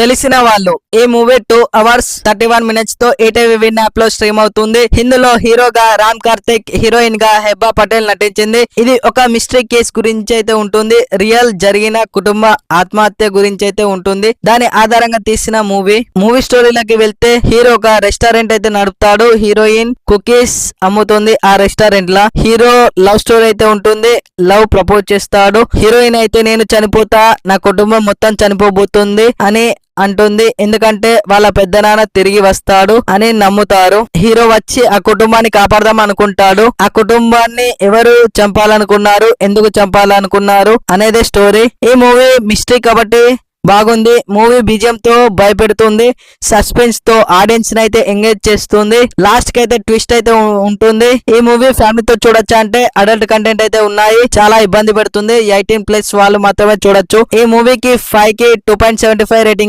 తెలిసిన వాళ్ళు ఈ మూవీ 2 hours 31 minutes తో ఈటీవీ విన్ యాప్ లో స్ట్రీమ్ అవుతుంది. ఇందులో హీరోగా రామ్ కార్తిక్, హీరోయిన్ గా హెబ్బా పటేల్ నటించింది. ఇది ఒక మిస్టరీ కేస్ గురించి అయితే ఉంటుంది. రియల్ జరిగిన కుటుంబ ఆత్మహత్య గురించి అయితే ఉంటుంది. దాని ఆధారంగా తీసిన మూవీ స్టోరీలోకి వెళ్తే హీరో ఒక రెస్టారెంట్ అయితే నడుపుతాడు. హీరోయిన్ కుకీస్ అమ్ముతుంది ఆ రెస్టారెంట్ లా. హీరో లవ్ స్టోరీ అయితే ఉంటుంది. లవ్ ప్రపోజ్ చేస్తాడు. హీరోయిన్ అయితే నేను చనిపోతా, నా కుటుంబం మొత్తం చనిపోబోతుంది అని అంటుంది. ఎందుకంటే వాళ్ళ పెద్దనాన్న తిరిగి వస్తాడు అని నమ్ముతారు. హీరో వచ్చి ఆ కుటుంబాన్ని కాపాడదాం అనుకుంటాడు. ఆ కుటుంబాన్ని ఎవరు చంపాలనుకున్నారు, ఎందుకు చంపాలనుకున్నారు అనేదే స్టోరీ. ఈ మూవీ మిస్టరీ కాబట్టి బాగుంది. మూవీ బీజియం తో భయపెడుతుంది. సస్పెన్స్ తో ఆడియన్స్ ని అయితే ఎంగేజ్ చేస్తుంది. లాస్ట్ కి అయితే ట్విస్ట్ అయితే ఉంటుంది. ఈ మూవీ ఫ్యామిలీతో చూడొచ్చా అంటే అడల్ట్ కంటెంట్ అయితే ఉన్నాయి. చాలా ఇబ్బంది పెడుతుంది. 18+ వాళ్ళు మాత్రమే చూడొచ్చు. ఈ మూవీకి 5కి 2.75 రేటింగ్